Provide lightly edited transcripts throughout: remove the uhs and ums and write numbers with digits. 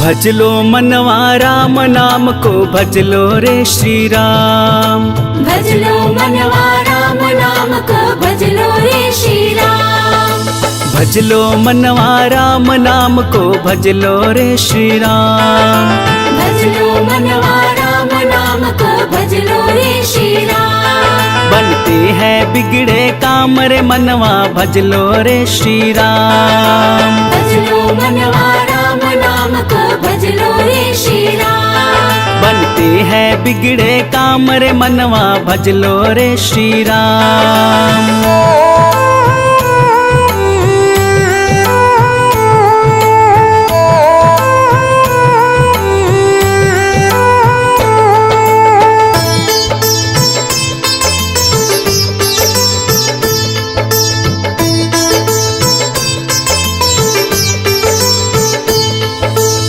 भजलो मनवा राम नाम को भजलो रे श्री राम। भजलो मनवा राम नाम को भजलो रे श्री राम। भजलो मनवा राम नाम को भजलो रे श्री राम। भजलो मनवा राम नाम को भजलो रे श्री राम। बनते हैं बिगड़े काम रे मनवा भजलो रे श्री राम। भजलो मनवा राम नाम को भजलो रे श्री राम। बनते हैं बिगड़े काम रे मनवा भजलो रे श्री राम।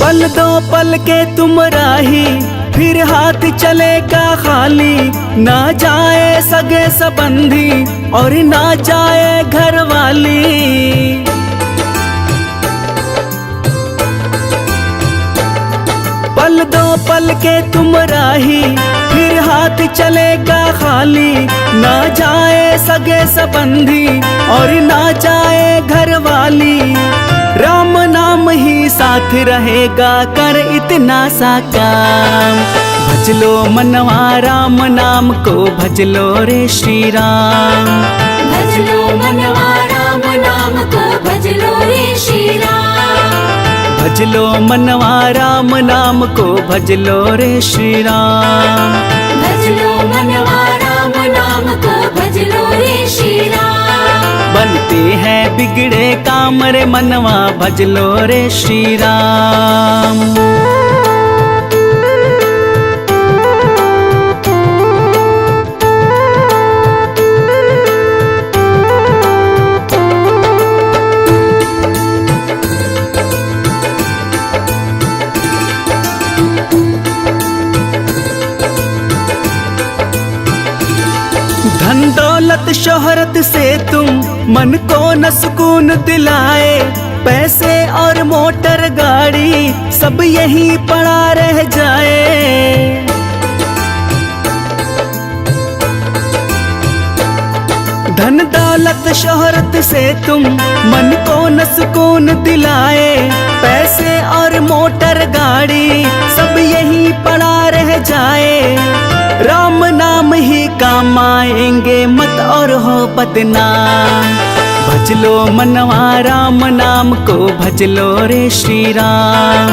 पल दो पल के तुम राही फिर हाथ चलेगा खाली। ना जाए सगे संबंधी और ना जाए घर वाली। पल दो पल के तुम राही फिर हाथ चलेगा खाली। ना जाए सगे संबंधी और ना जाए घर वाली। राम नाम ही साथ रहेगा कर इतना सा काम। भजलो मनवा राम नाम को भजलो रे श्री राम। भजलो मनवा राम नाम को भजलो रे श्री राम। भजलो मनवा राम नाम को भजलो रे श्री राम। भजलो मनवा राम नाम को भजलो रे श्री राम। बनते हैं बिगड़े काम रे मनवा भजलो रे श्री राम। धन दौलत शोहरत से तुम मन को न सुकून दिलाए। पैसे और मोटर गाड़ी सब यहीं पड़ा रह जाए। धन दौलत शोहरत से तुम मन को न सुकून दिलाए। पैसे और मोटर गाड़ी सब यहीं पड़ा रह जाए। राम नाम ही काम आएंगे मत और हो बदनाम। भजलो मनवा राम नाम को भजलो रे श्री राम।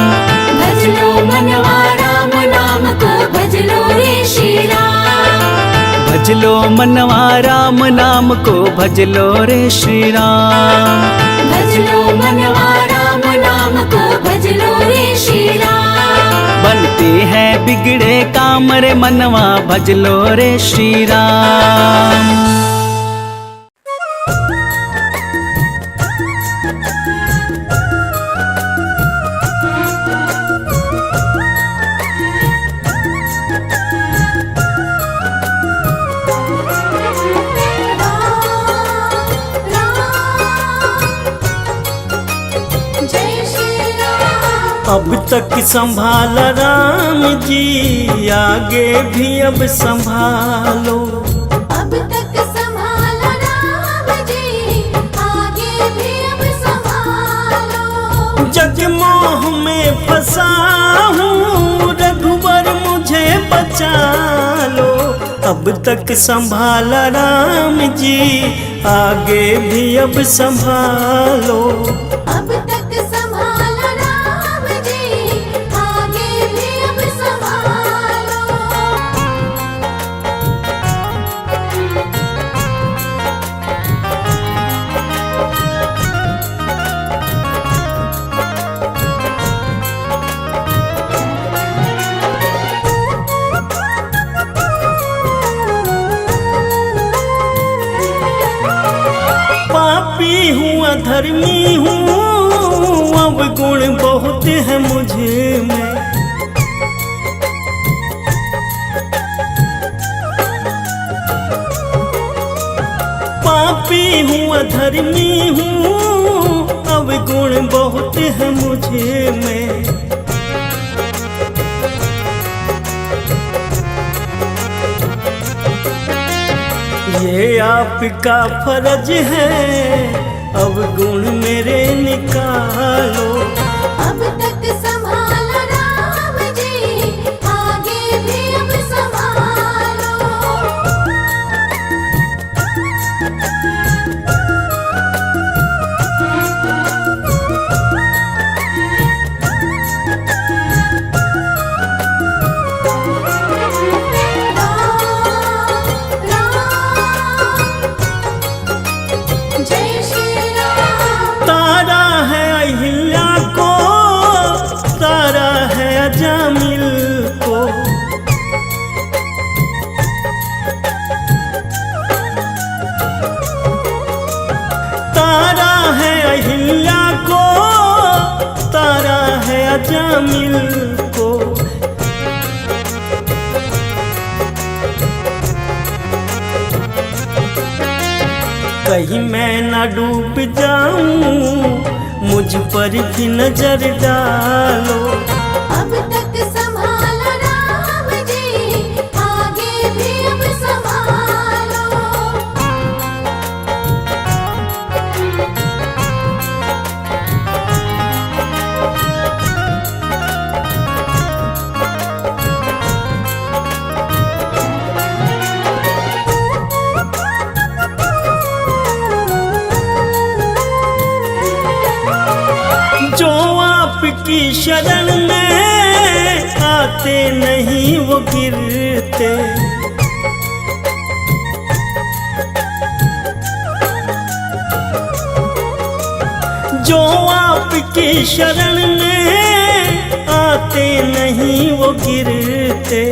भजलो मनवा राम नाम को भजलो रे श्री राम। भजलो मनवा राम नाम को भजलो रे श्री राम। भजलो मनवा राम नाम को भजलो रे श्री राम। बनते हैं बिगड़े काम रे मनवा भजलो रे श्री राम। अब तक संभाला राम जी आगे भी अब संभालो। अब तक संभाला राम जी आगे भी अब संभालो। जगमोह में फंसा हूँ रघुवर मुझे बचा लो। अब तक संभाला राम जी आगे भी अब संभालो। अब तक संभाला राम जी आगे भी अब संभालो। पापी हूँ अधर्मी हूँ अब गुण बहुत है मुझे में। पापी हूँ अधर्मी हूँ अब गुण बहुत है मुझे में। ये आपका फर्ज है, अब गुण मेरे निकालो। अब तक संभाला राम जी, आगे भी अब संभालो। जय श्री राम। तारा है अहिल्या को, तारा है अजामिल को। तारा है अहिल्या को, तारा है अजामिल को। कहीं मैं ना डूब जाऊं, मुझ पर भी नजर डालो। अब तक संभाला राम जी, आगे भी अब संभालो। जो आपकी शरण में आते नहीं वो गिरते। जो आपकी शरण में आते नहीं वो गिरते।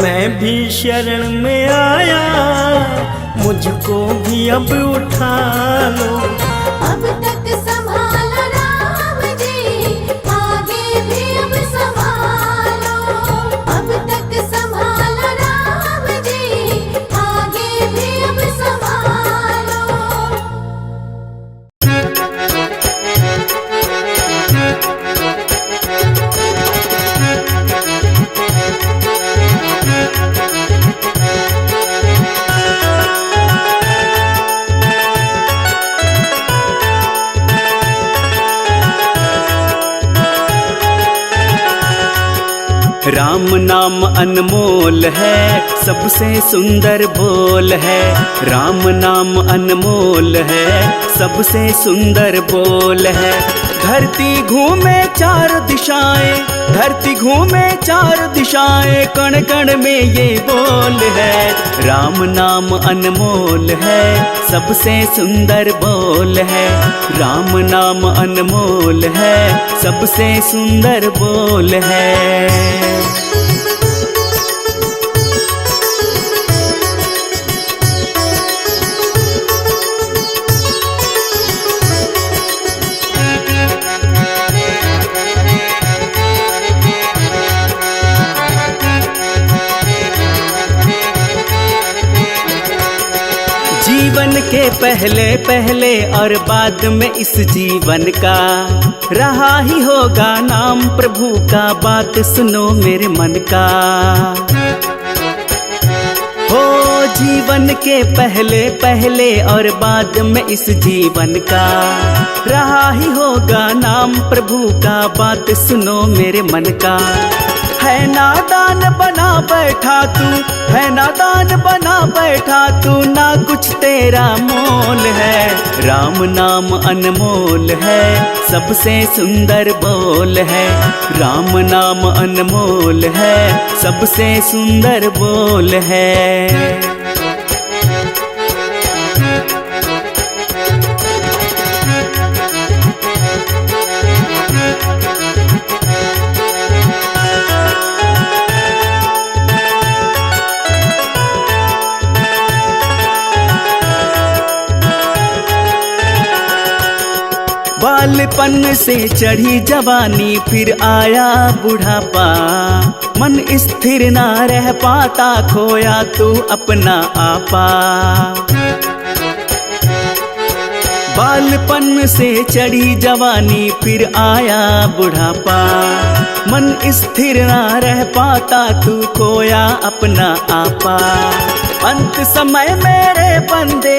मैं भी शरण में आया, मुझको भी अब उठा लो। अब तक संभाला राम जी, आगे भी अब संभालो। अब तक संभाला राम जी, आगे भी अब संभालो। राम नाम अनमोल है, सबसे सुंदर बोल है। राम नाम अनमोल है, सबसे सुंदर बोल है। धरती घूमे चार दिशाएं, धरती घूमे चार दिशाएं, कण कण में ये बोल है। राम नाम अनमोल है, सबसे सुंदर बोल है। राम नाम अनमोल है, सबसे सुंदर बोल है। जीवन के पहले पहले और बाद में इस जीवन का रहा ही होगा नाम प्रभु का। बात सुनो मेरे मन का। हो जीवन के पहले पहले और बाद में इस जीवन का रहा ही होगा नाम प्रभु का। बात सुनो मेरे मन का। है नादान बना बैठा तू, है नादान बना बैठा तू, ना कुछ तेरा मोल है। राम नाम अनमोल है, सबसे सुंदर बोल है। राम नाम अनमोल है, सबसे सुंदर बोल है। बालपन से चढ़ी जवानी, फिर आया बुढ़ापा। मन स्थिर ना रह पाता, खोया तू अपना आपा। बालपन से चढ़ी जवानी फिर आया बुढ़ापा, मन स्थिर ना रह पाता तू खोया अपना आपा। अंत समय मेरे बंदे,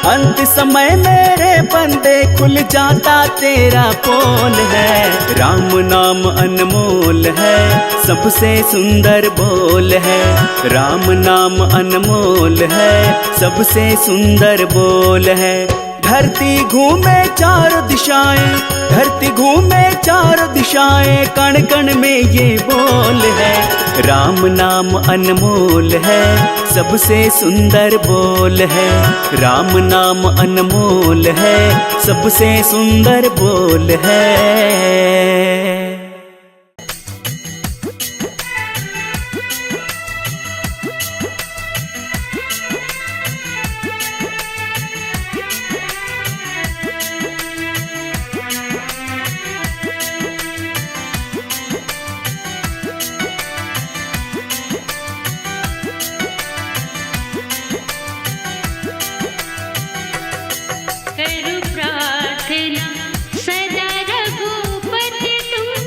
अंत समय मेरे बंदे खुल जाता तेरा पोल है। राम नाम अनमोल है, सबसे सुंदर बोल है। राम नाम अनमोल है, सबसे सुंदर बोल है। धरती घूमे चारों दिशाएं, धरती घूमे चारों दिशाएं, कण कण में ये बोल है। राम नाम अनमोल है, सबसे सुंदर बोल है। राम नाम अनमोल है, सबसे सुंदर बोल है। करूं प्रार्थना सदा रघुपति तुम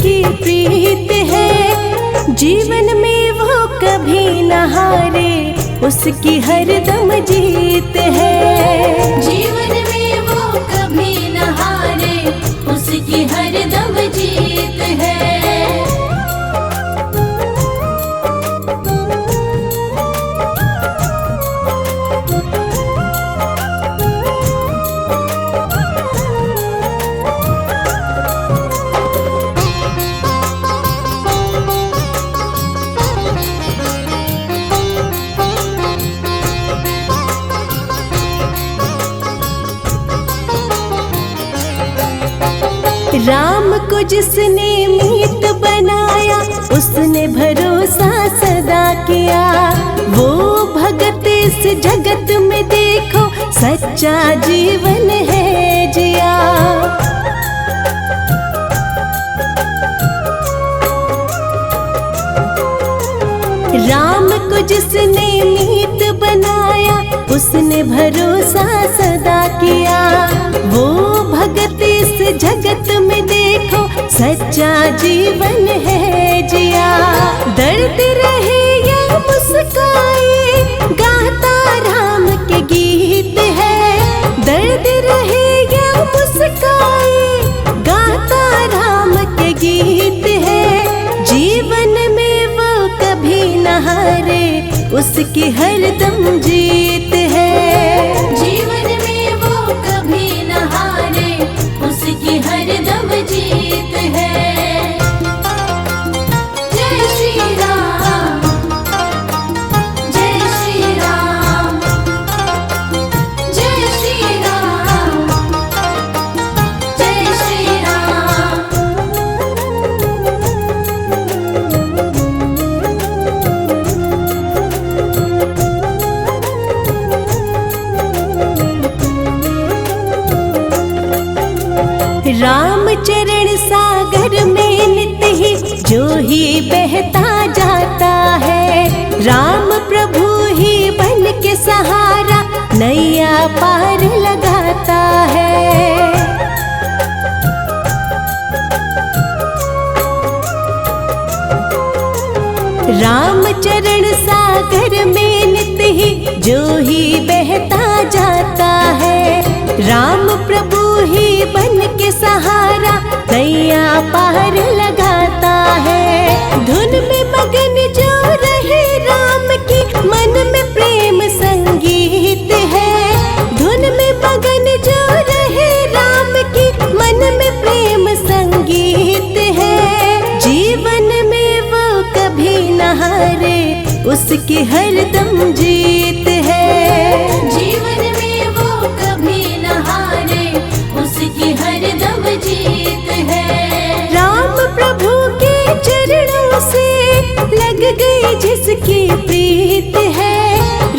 जिसकी प्रीत है, जीवन में वो कभी न हारे, उसकी हरदम जीत है। जीवन में वो कभी न हारे, उसकी हरदम जीत है। राम को जिसने मीत बनाया, उसने भरोसा सदा किया। वो भगत इस जगत में देखो, सच्चा जीवन है जिया। राम को जिसने मीत बनाया, उसने भरोसा सदा किया। वो भगत इस जगत में देखो, सच्चा जीवन है जिया। दर्द रहे या मुस्काए, गाता राम के गीत है। दर्द रहे या मुस्काए, गाता राम के गीत है। जीवन में वो कभी न हारे, उसकी हरदम जीत है। जीवन में वो कभी न हारे, उसकी हरदम जीत है। जय श्री राम, जय श्री राम, जय श्री राम, जय श्री राम। राम चरण सागर में नित ही जो ही बहता जाता है। राम प्रभु ही बन के सहारा, नैया पार लगाता है। राम चरण सागर में नित ही जो ही बहता जाता है। राम प्रभु ही बन के सहारा, नैया पार लगाता है। धुन में मगन जो रहे राम की, मन में प्रेम संगीत है। धुन में मगन जो रहे राम की, मन में प्रेम संगीत है। जीवन में वो कभी न हारे, उसकी हरदम जीत है। जीवन में वो कभी न हारे, उसकी हरदम जीत है। राम प्रभु के चरणों से लग गई जिसकी प्रीत है।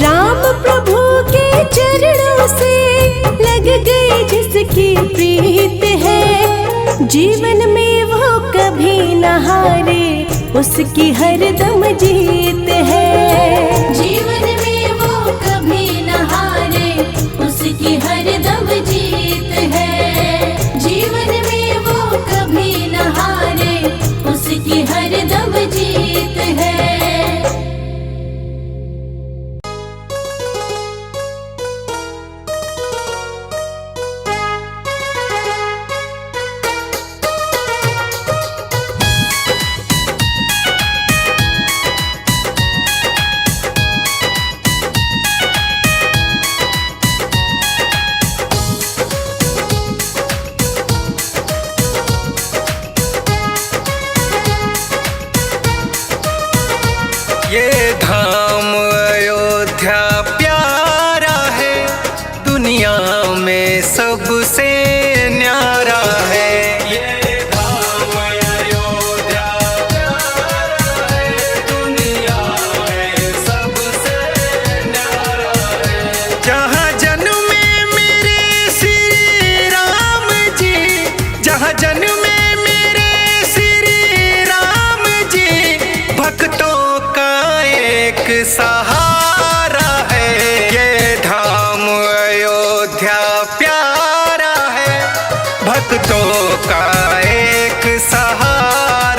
राम प्रभु के चरणों से लग गई जिसकी प्रीत है। जीवन में वो कभी न हारे, उसकी हरदम जीत है। जीवन में वो कभी न हारे, उसकी हरदम जीत है। जीवन में वो कभी न हारे, उसकी हरदम जीत है। ये धाम अयोध्या प्यारा है, दुनिया में सबसे न्यारा है। ये धाम अयोध्या प्यारा है, दुनिया में सबसे न्यारा है। जहाँ जन्मे मेरे श्री राम जी, जहाँ जन्मे मेरे श्री राम जी, भक्तों एक सहारा है। ये धाम अयोध्या प्यारा है, भक्तों का एक सहारा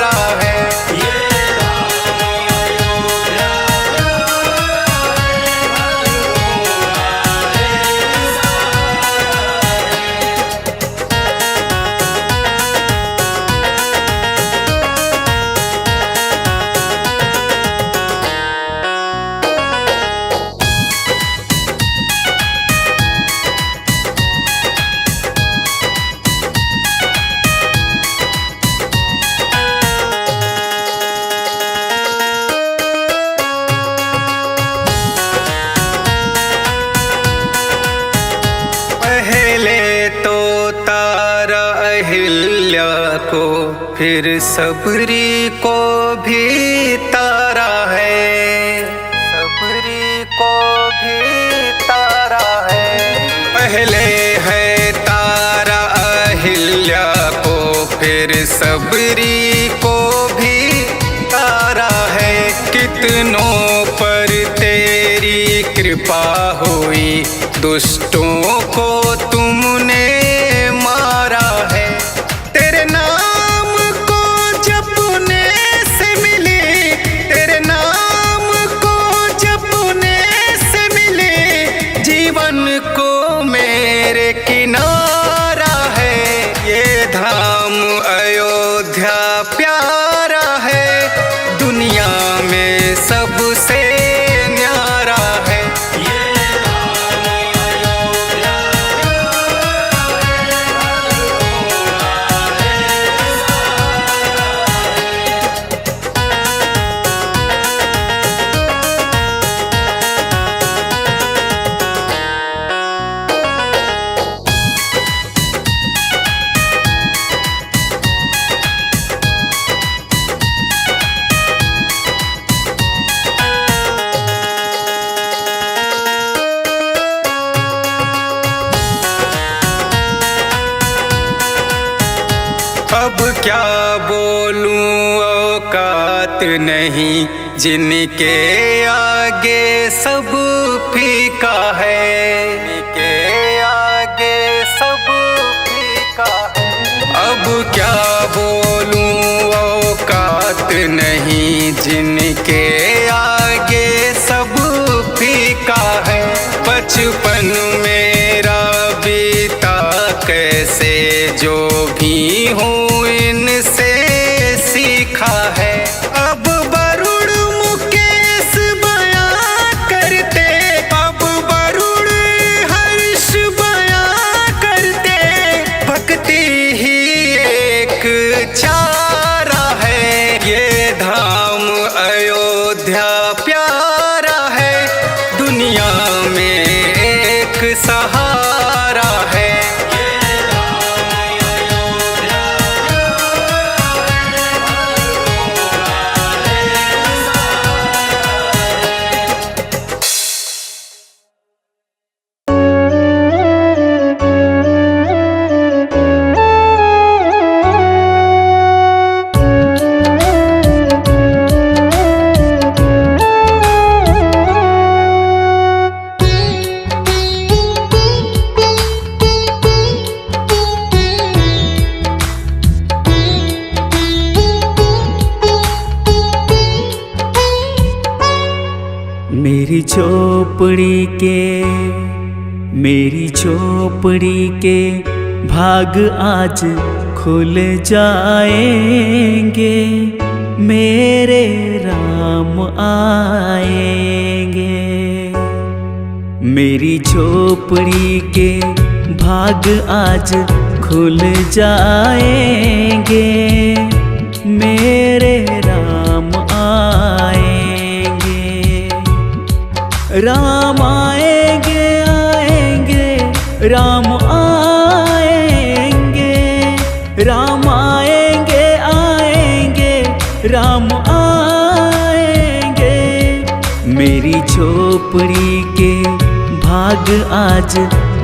को फिर सबरी को भी तारा है, सबरी को भी तारा है। पहले है तारा अहिल्या को फिर सबरी को भी तारा है। कितनों पर तेरी कृपा हुई, दुष्टों को तुमने मारा है। तेरे नाम को जपने से मिली, तेरे नाम को जपने से मिली, जीवन को मेरे किनारा है। ये धाम अयोध्या प्यारा है, दुनिया में सबसे न्यारा है। अब क्या बोलूं औकात नहीं, जिनके आगे सब फीका है, जिनके आगे सब फीका है। अब क्या बोलूं औकात नहीं, जिनके आगे सब फीका है। बचपन मेरा बीता कैसे, जो भी हूँ इनसे सीखा है। अब वरुण मुकेश बयां करते, अब वरुण हर्ष बयां करते, भक्ति ही एक चारा है। ये धाम अयोध्या प्यारा है, दुनिया में एक सहारा है। मेरी झोपड़ी के भाग आज खुल जाएंगे, मेरे राम आएंगे। मेरी झोपड़ी के भाग आज खुल जाएंगे, मेरे राम आएंगे। राम आएंगे आएंगे, राम आएंगे, राम आएंगे आएंगे, राम आएंगे। मेरी झोपड़ी के भाग आज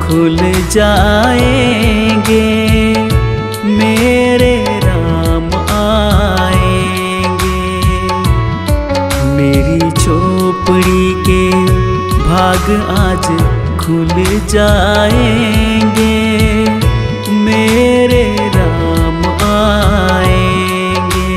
खुल जाएंगे, मेरे राम आएंगे। मेरी झोपड़ी के भाग आज खुल जाएंगे, मेरे राम आएंगे।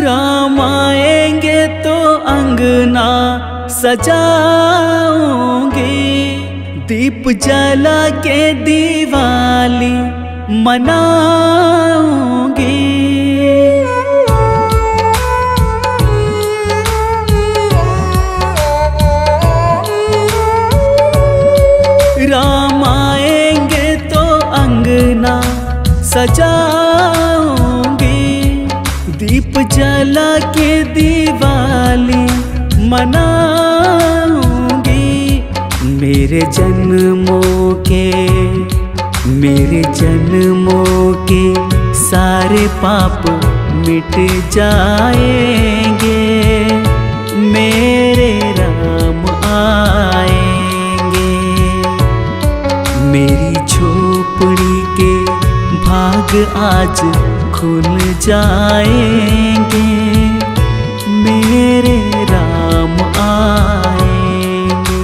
राम आएंगे तो अंगना सजाऊंगी, दीप जला के दिवाली मनाऊंगी। राम आएंगे तो अंगना सजाऊंगी, दीप जला के दिवाली मनाऊंगी। मेरे जन्मों के सारे पाप मिट जाएंगे। मेरे राम आएंगे। मेरी झोपड़ी के भाग आज खुल जाएंगे। मेरे राम आएंगे।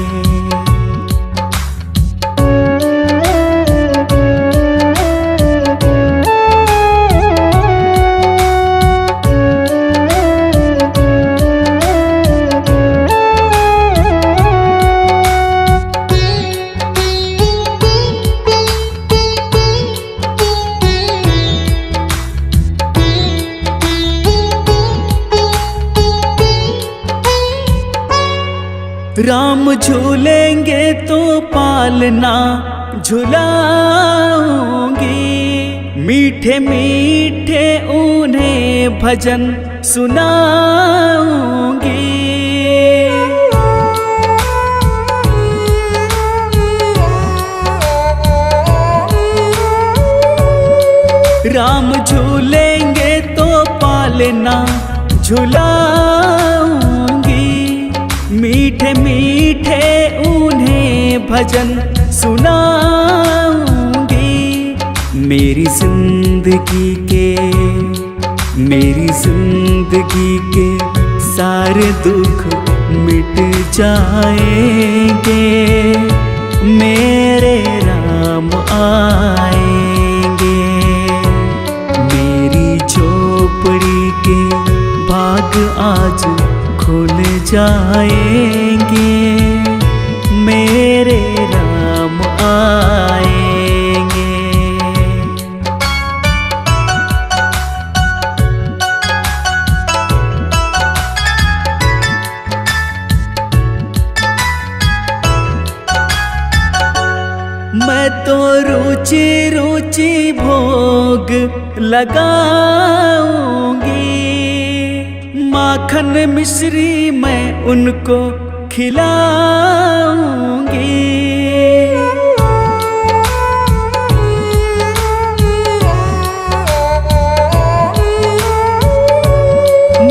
राम झूलेंगे तो पालना झुलाऊंगी। मीठे मीठे उन्हें भजन सुनाऊंगी। राम झूलेंगे तो पालना झुलाऊंगी। मीठे मीठे उन्हें भजन सुनाऊंगी। मेरी जिंदगी के सारे दुख मिट जाएंगे। मेरे राम आएंगे। मेरी झोपड़ी के भाग आज खुल जाएंगे। मेरे राम आएंगे। मैं तो रुचि रुचि भोग लगाऊंगी। माखन मिश्री मैं उनको खिलाऊंगी।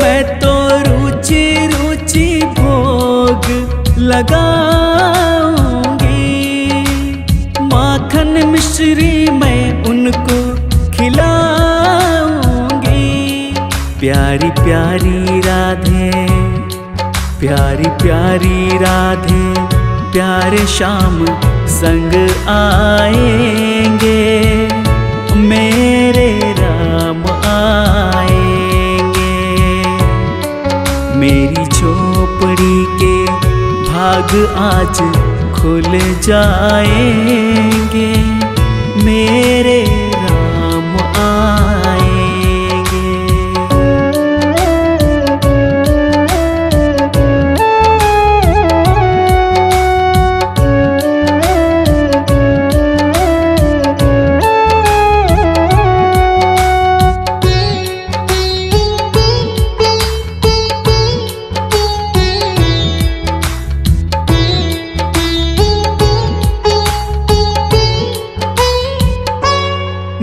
मैं तो रुचि रुचि भोग लगाऊंगी। माखन मिश्री मैं उनको खिलाऊंगी। प्यारी प्यारी राधे प्यारे श्याम संग आएंगे। मेरे राम आएंगे। मेरी झोपड़ी के भाग आज खुल जाएंगे। मेरे राम आएंगे।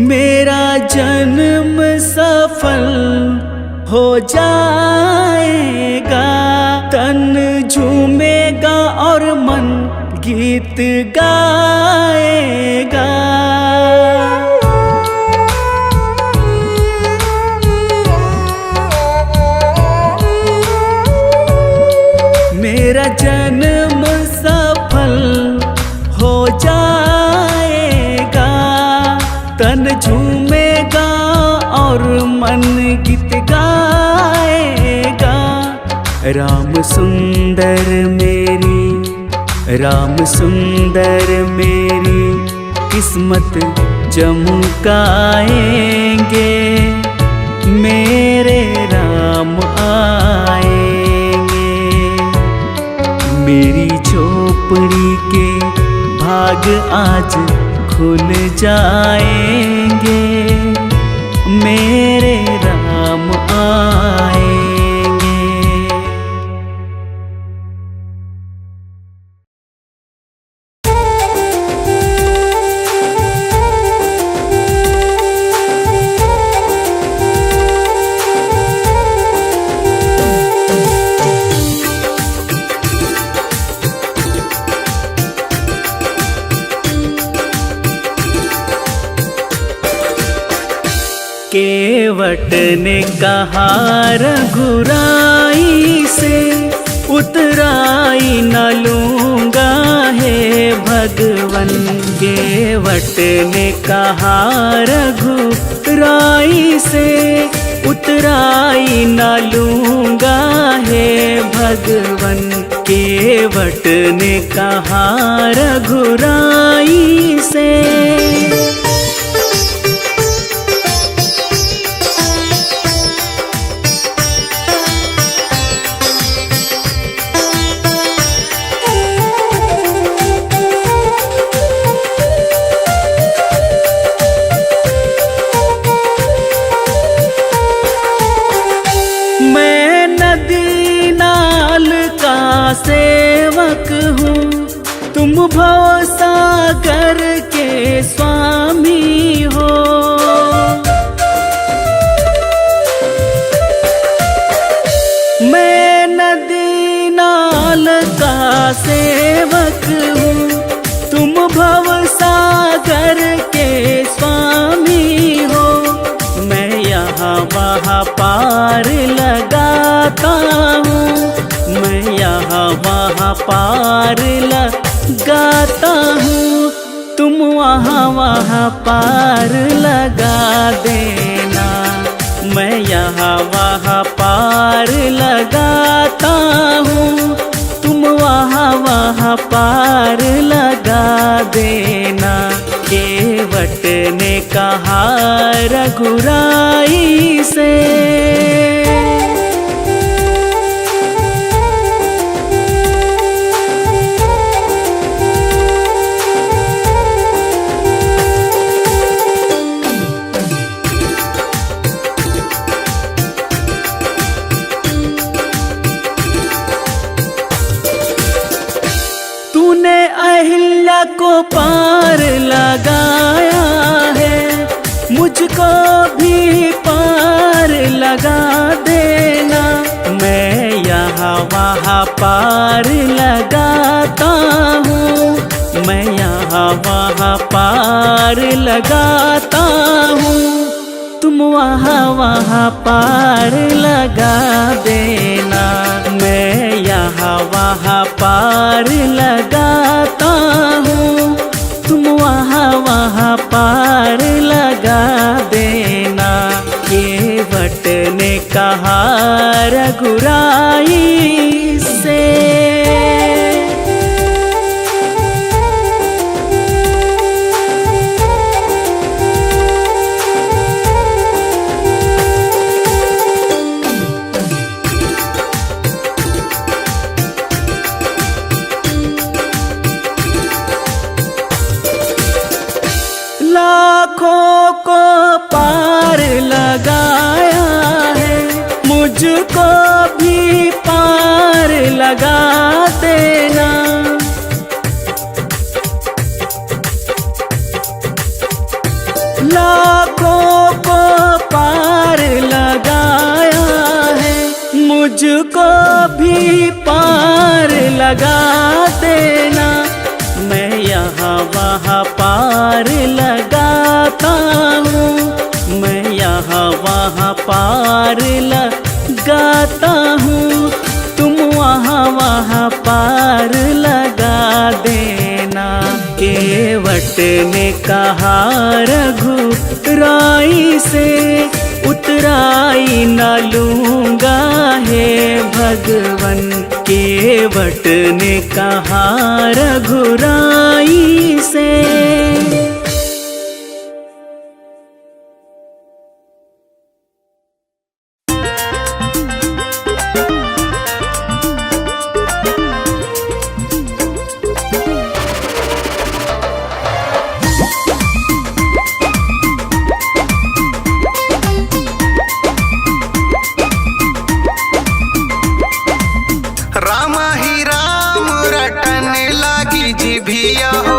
मेरा जन्म सफल हो जाएगा। तन झूमेगा और मन गीत गाएगा। मेरा जन्म सफल हो जाएगा। तन झूमेगा और मन गीत गाएगा। राम सुंदर मेरी किस्मत चमकाएंगे। मेरे राम आएंगे। मेरी झोपड़ी के भाग आज खुल जाएंगे। मेरे राम आएंगे। केवट ने कहा रघुराई से, उतराई न लूँगा हे भगवन। केवट ने कहा रघुराई से, उतराई न लूँगा हे भगवन। केवट ने कहा रघुराई से। सेवक हूँ, तुम भव सागर के स्वामी हो। मैं नदी नाल का सेवक हूँ, तुम भव सागर के स्वामी हो। मैं यहाँ वहाँ पार लगाता हूँ, मैं यहाँ वहाँ पार लगाता हूँ। तुम वहाँ वहाँ पार लगा देना। मैं यहाँ वहाँ पार लगाता हूँ, तुम वहाँ वहाँ पार लगा देना। केवट ने कहा रघुराई से। अहिल्या को पार लगाया है, मुझको भी पार लगा देना। मैं यहाँ वहाँ पार लगाता हूँ, मैं यहाँ वहाँ पार लगाता हूँ। तुम वहाँ वहाँ पार लगा देना। मैं यहाँ वहाँ पार लगाता हूँ, तुम वहाँ वहाँ पार लगा देना। केवट ने कहा रघुराई से। लाखों को पार लगाया है, मुझको भी पार लगा देना। लाखों को पार लगाया है, मुझको भी पार लगा देना। मैं यहाँ वहाँ पार लगाता हूँ, मैं यहाँ वहाँ पार लगाता हूँ। तुम वहाँ वहाँ पार लगा देना। केवट ने कहा रघुराई से, उतराई न लूँगा हे भगवन। केवट ने कहा रघुराई से। राम ही राम रटन लागी जिभिया हो,